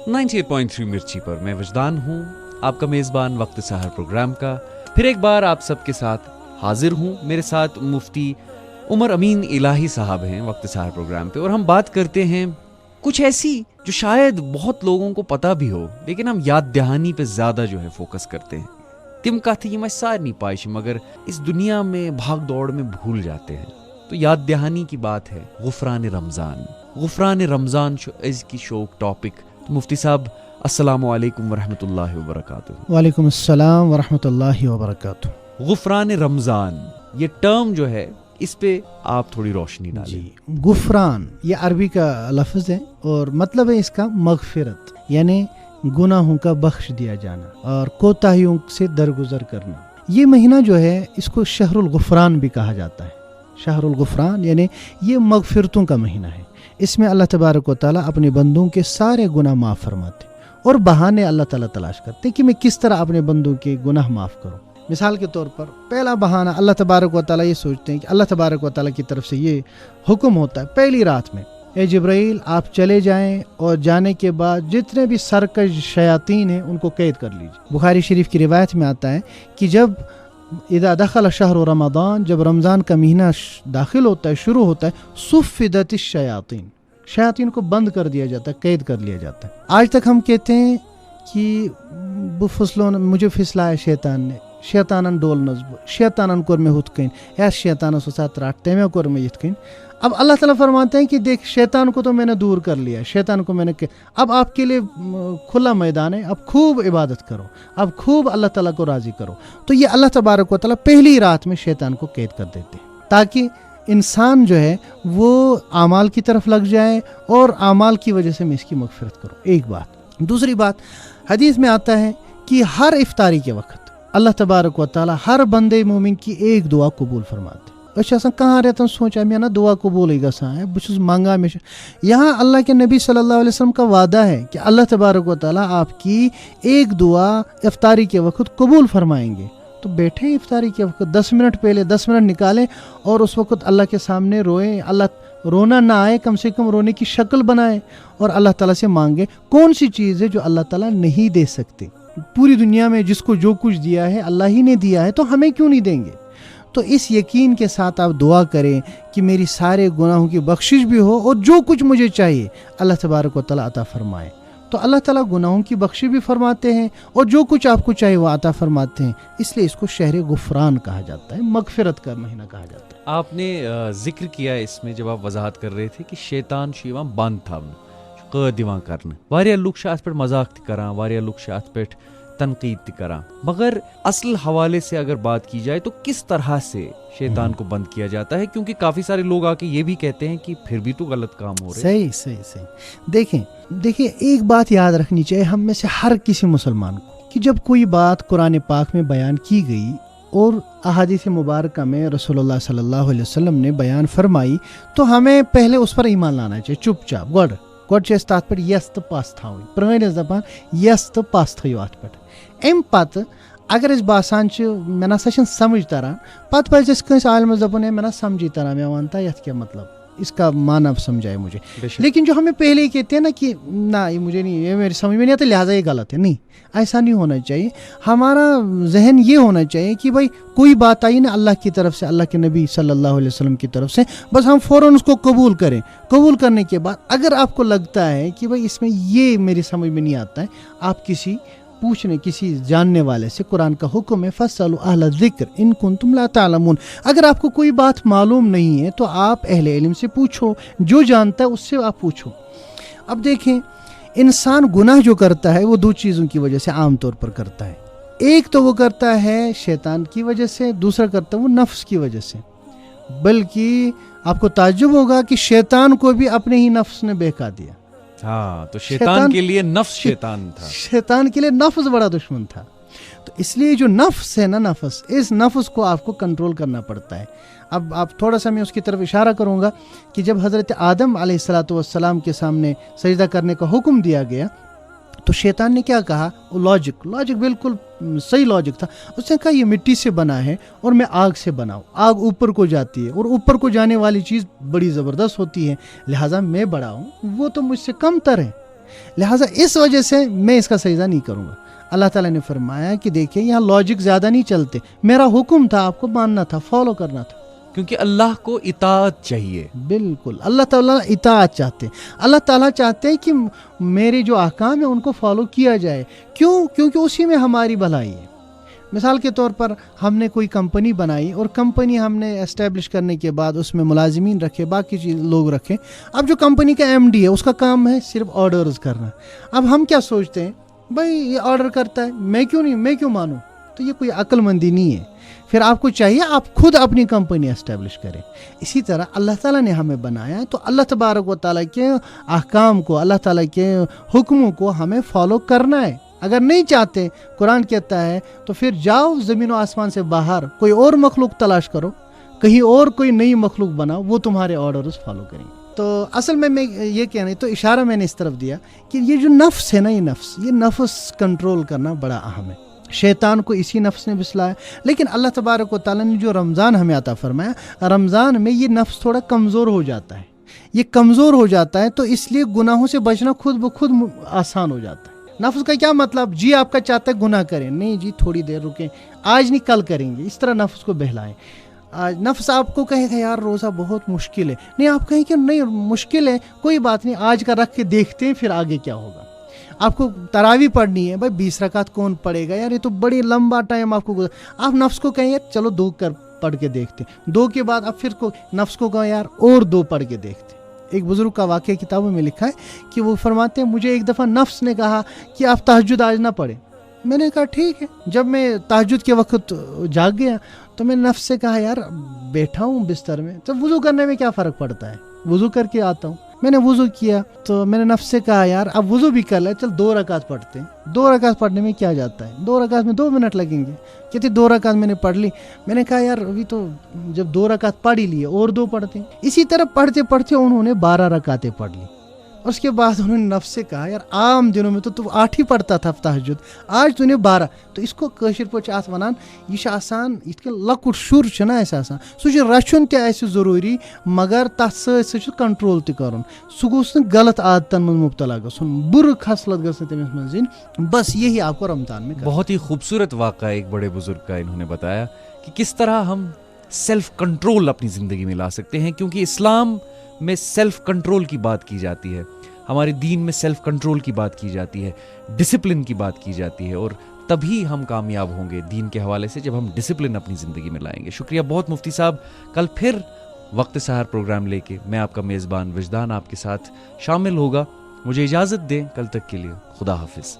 98.3 मिर्ची पर मैं वजदान हूँ, आपका मेज़बान वक्त सहर प्रोग्राम का। फिर एक बार आप सबके साथ हाजिर हूँ। मेरे साथ मुफ्ती उमर अमीन इलाही साहब हैं वक्त सहर प्रोग्राम पे, और हम बात करते हैं कुछ ऐसी जो शायद बहुत लोगों को पता भी हो, लेकिन हम याद दहानी पे ज़्यादा जो है फोकस करते हैं। तिम कथ यम सारनी पाइश मगर इस दुनिया में भाग दौड़ में भूल जाते हैं। तो याद दहानी की बात है गुफरान रमज़ान। गुफरान रमज़ान आज की शौक टॉपिक। तो मुफ्ती साहब अस्सलामु अलैकुम वरहमतुल्लाहि वबरकातुहू। वालेकुम अस्सलाम वरहमतुल्लाहि वबरकातुहू। गुफरान रमज़ान, ये टर्म जो है इस पे आप थोड़ी रोशनी डालें। जी, गुफरान ये अरबी का लफ्ज़ है और मतलब है इसका मगफिरत, यानी गुनाहों का बख्श दिया जाना और कोताहियों से दरगुजर करना। ये महीना जो है इसको शहरुल गुफरान भी कहा जाता है। शहरुल गुफरान यानी ये मगफिरतों का महीना है। इसमें अल्लाह तबारक व तआला अपने बंदों के सारे गुनाह माफ़ फरमाते और बहाने अल्लाह ताला तलाश करते कि मैं किस तरह अपने बंदों के गुनाह माफ़ करूं। मिसाल के तौर पर पहला बहाना, अल्लाह तबारक व तआला ये सोचते हैं कि अल्लाह तबारक व तआला की तरफ से ये हुक्म होता है पहली रात में, ए जिब्राइल आप चले जाएं और जाने के बाद जितने भी सरकश शयातीन हैं उनको कैद कर लीजिए। बुखारी शरीफ की रिवायत में आता है कि जब इदा दखल शहर रमज़ान, जब रमज़ान का महीना दाखिल होता है, शुरू होता है, सुफ़िदत शयातीन, शयातीन को बंद कर दिया जाता है, कैद कर लिया जाता है। आज तक हम कहते हैं कि मुझे फिसलाया शैतान ने, शैतानन डोल नज़ब, शैतानन कोर में हुतकन, या शैतान साथ राटते में कोर में यतकन। अब अल्लाह ताला फरमाते हैं कि देख शैतान को तो मैंने दूर कर लिया, शैतान को मैंने अब आपके लिए खुला मैदान है, अब खूब इबादत करो, अब खूब अल्लाह ताला को राज़ी करो। तो ये अल्लाह तबारक व तआला पहली रात में शैतान को कैद कर देते हैं ताकि इंसान जो है वो आमाल की तरफ लग जाए और आमाल की वजह से मैं इसकी मगफिरत करूँ। एक बात। दूसरी बात, हदीस में आता है कि हर इफ्तारी के वक्त अल्लाह तबारक व तआला हर बंदे मोमिन की एक दुआ कबूल फरमाते। अच्छा कहाँ रहता सोचा मैं ना दुआ कबूल गसा है बुझ मांगा में। यहाँ अल्लाह के नबी सल्लल्लाहु अलैहि वसल्लम का वादा है कि अल्लाह तबारक व तआला आपकी एक दुआ इफ्तारी के वक्त कबूल फरमाएंगे। तो बैठे इफ्तारी के वक्त 10 मिनट पहले 10 मिनट निकालें और उस वक्त अल्लाह के सामने रोएं। अल्लाह रोना ना आए, कम से कम रोने की शक्ल बनाएं और अल्लाह ताला से मांगे कौन सी चीज़ है जो अल्लाह ताला नहीं दे सकते। पूरी दुनिया में जिसको जो कुछ दिया है अल्लाह ही ने दिया है, तो हमें क्यों नहीं देंगे। तो इस यकीन के साथ आप दुआ करें कि मेरी सारे गुनाहों की बख्शिश भी हो और जो कुछ मुझे चाहिए अल्लाह तबारक व तआला अता फरमाए। तो अल्लाह ताला गुनाहों की बख्शिश भी फरमाते हैं और जो कुछ आपको चाहिए वो अता फरमाते हैं। इसलिए इसको शहर गुफरान कहा जाता है, मगफिरत का महीना कहा जाता है। आपने जिक्र किया इसमें जब आप वजाहत कर रहे थे कि शैतान शीवा बंद था कैद दिवान करने, वारिया लुक अत पे मजाक करा, वारिया लुक अत पे तनकीद करा, मगर असल हवाले से अगर बात की जाए तो किस तरह से शैतान को बंद किया जाता है? क्योंकि काफी सारे लोग आके ये भी कहते हैं कि फिर भी तो गलत काम हो रहे हैं। सही। देखिए एक बात याद रखनी चाहिए हम में से हर किसी मुसलमान को कि जब कोई बात कुरान पाक में बयान की गई और अहादीस मुबारका में रसूलुल्लाह सल्लल्लाहु अलैहि वसल्लम ने बयान फरमाई, तो हमें पहले उस पर ईमान लाना चाहिए चुपचाप। गोड तथ पे यस तो पास था पुरानी दपान यस तो पास थो अत पे। अम पत अगर बासान मे ना समझ तरह पत पे आलम दपन मे ना समझी तरह मे वन यथ क्या मतलब, इसका माना समझाए मुझे। लेकिन जो हमें पहले ही कहते हैं ना कि ना ये मुझे नहीं, ये मेरी समझ में नहीं आता लिहाजा ये गलत है, नहीं, ऐसा नहीं होना चाहिए। हमारा जहन ये होना चाहिए कि भाई कोई बात आई ना अल्लाह की तरफ से, अल्लाह के नबी सल्लल्लाहु अलैहि वसल्लम की तरफ से, बस हम फ़ौरन उसको कबूल करें। कबूल करने के बाद अगर आपको लगता है कि भाई इसमें ये मेरी समझ में नहीं आता है, आप किसी जानने वाले से, कुरान का हुक्म है फस्अलू अहल ज़िक्र इन कुंतुम ला तालमून, अगर आपको कोई बात मालूम नहीं है तो आप अहले इल्म से पूछो, जो जानता है उससे आप पूछो। अब देखें इंसान गुनाह जो करता है वो दो चीज़ों की वजह से आम तौर पर करता है। एक तो वो करता है शैतान की वजह से, दूसरा करता है वो नफ्स की वजह से। बल्कि आपको ताज्जुब होगा कि शैतान को भी अपने ही नफ्स ने बहका दिया। हाँ, तो शैतान के लिए नफ्स शैतान था, शैतान के लिए नफ्स बड़ा दुश्मन था। तो इसलिए जो नफ्स है ना, नफ्स, इस नफ्स को आपको कंट्रोल करना पड़ता है। अब आप थोड़ा सा मैं उसकी तरफ इशारा करूंगा कि जब हज़रत आदम अलैहिस्सलातु वस्सलाम के सामने सजदा करने का हुक्म दिया गया तो शैतान ने क्या कहा, वो लॉजिक बिल्कुल सही लॉजिक था। उसने कहा ये मिट्टी से बना है और मैं आग से बनाऊँ, आग ऊपर को जाती है और ऊपर को जाने वाली चीज़ बड़ी ज़बरदस्त होती है, लिहाजा मैं बड़ा हूँ, वो तो मुझसे कम तर है। لہٰذا اس وجہ سے میں اس کا سجدہ نہیں کروں گا. اللہ تعالیٰ نے فرمایا کہ دیکھیں یہاں لاجک زیادہ نہیں چلتے, میرا حکم تھا, آپ کو ماننا تھا, فالو کرنا تھا. کیونکہ اللہ کو اطاعت چاہیے. بالکل اللہ تعالیٰ اطاعت چاہتے ہیں. اللہ تعالیٰ چاہتے ہیں کہ میرے جو احکام ہیں ان کو فالو کیا جائے. کیوں؟ کیونکہ اسی میں ہماری بھلائی ہے. مثال کے طور پر ہم نے کوئی کمپنی بنائی اور کمپنی ہم نے اسٹیبلش کرنے کے بعد اس میں ملازمین رکھے, باقی لوگ رکھے. اب جو کمپنی کا ایم ڈی ہے اس کا کام ہے صرف آرڈرز کرنا. اب ہم کیا سوچتے ہیں, بھائی یہ آرڈر کرتا ہے, میں کیوں مانوں؟ تو یہ کوئی عقل مندی نہیں ہے. پھر آپ کو چاہیے آپ خود اپنی کمپنی اسٹیبلش کریں. اسی طرح اللہ تعالیٰ نے ہمیں بنایا تو اللہ تبارک و تعالیٰ کے احکام کو, اللہ تعالیٰ کے حکموں کو ہمیں فالو کرنا ہے. اگر نہیں چاہتے, قرآن کہتا ہے تو پھر جاؤ زمین و آسمان سے باہر کوئی اور مخلوق تلاش کرو, کہیں اور کوئی نئی مخلوق بناؤ, وہ تمہارے آرڈرز فالو کریں. تو اصل میں یہ کہنا, تو اشارہ میں نے اس طرف دیا کہ یہ جو نفس ہے نا, یہ نفس کنٹرول کرنا بڑا اہم ہے. شیطان کو اسی نفس نے بسلایا. لیکن اللہ تبارک و تعالیٰ نے جو رمضان ہمیں عطا فرمایا, رمضان میں یہ نفس تھوڑا کمزور ہو جاتا ہے. یہ کمزور ہو جاتا ہے تو اس لیے گناہوں سے بچنا خود بخود آسان ہو جاتا ہے. نفس کا کیا مطلب, جی آپ کا چاہتا ہے گناہ کریں, نہیں جی تھوڑی دیر رکیں, آج نہیں کل کریں گے, اس طرح نفس کو بہلائیں. آج نفس آپ کو کہے گا یار روزہ بہت مشکل ہے, نہیں آپ کہیں کہ نہیں مشکل ہے, کوئی بات نہیں, آج کا رکھ کے دیکھتے ہیں پھر آگے کیا ہوگا. آپ کو تراویح پڑھنی ہے, بھائی 20 رکعت کون پڑھے گا یار, یہ تو بڑی لمبا ٹائم آپ کو. آپ نفس کو کہیں یار چلو 2 کر پڑھ کے دیکھتے, 2 کے بعد اب پھر نفس کو کہیں یار اور 2 پڑھ کے دیکھتے. ایک بزرگ کا واقعہ کتابوں میں لکھا ہے کہ وہ فرماتے ہیں مجھے ایک دفعہ نفس نے کہا کہ آپ تہجد آج نہ پڑھیں. میں نے کہا ٹھیک ہے. جب میں تہجد کے وقت جاگ گیا تو میں نفس سے کہا یار بیٹھا ہوں بستر میں, تو وضو کرنے میں کیا فرق پڑتا ہے, وضو کر کے آتا ہوں. میں نے وضو کیا تو میں نے نفس سے کہا یار اب وضو بھی کر لے, چل 2 رکعت پڑھتے ہیں. 2 رکعت پڑھنے میں کیا جاتا ہے, 2 رکعت میں 2 منٹ لگیں گے. کہتے 2 رکعت میں نے پڑھ لی. میں نے کہا یار ابھی تو جب 2 رکعت پڑھ ہی لیے اور 2 پڑھتے ہیں. اسی طرح پڑھتے پڑھتے انہوں نے 12 رکعتیں پڑھ لی. اس کے بعد انہوں نے نفس سے کہا یار عام دنوں میں تو 8 ہی پڑھتا تھا تہجد, آج تو نے 12. تو اس کو کٲشِر پٲٹھۍ چھِ اَتھ وَنان یہِ چھُ آسان یِتھ کٔنۍ لۄکُٹ شُر چھُنہ اَسہِ آسان, سُہ چھُ رَچھُن تہِ اَسہِ ضروٗری مگر تَتھ سۭتۍ سۭتۍ چھُ کنٹرول تہِ کَرُن. سُہ گوٚژھ نہٕ غلط عادتن منٛز مبتلا گژھُن, بُرٕ خصلت گٔژھ نہٕ تٔمِس منٛز یِنۍ. بس یہی آپ کو رمضان میں. بہت ہی خوبصورت واقعہ ایک بڑے بزرگ کا انہوں نے بتایا کہ کس طرح ہم سیلف کنٹرول اپنی زندگی میں لا سکتے ہیں, کیونکہ اسلام میں سیلف کنٹرول کی بات کی جاتی ہے, ہمارے دین میں سیلف کنٹرول کی بات کی جاتی ہے, ڈسپلن کی بات کی جاتی ہے, اور تبھی ہم کامیاب ہوں گے دین کے حوالے سے جب ہم ڈسپلن اپنی زندگی میں لائیں گے. شکریہ بہت مفتی صاحب. کل پھر وقت سحر پروگرام لے کے میں آپ کا میزبان وجدان آپ کے ساتھ شامل ہوگا. مجھے اجازت دیں, کل تک کے لیے خدا حافظ.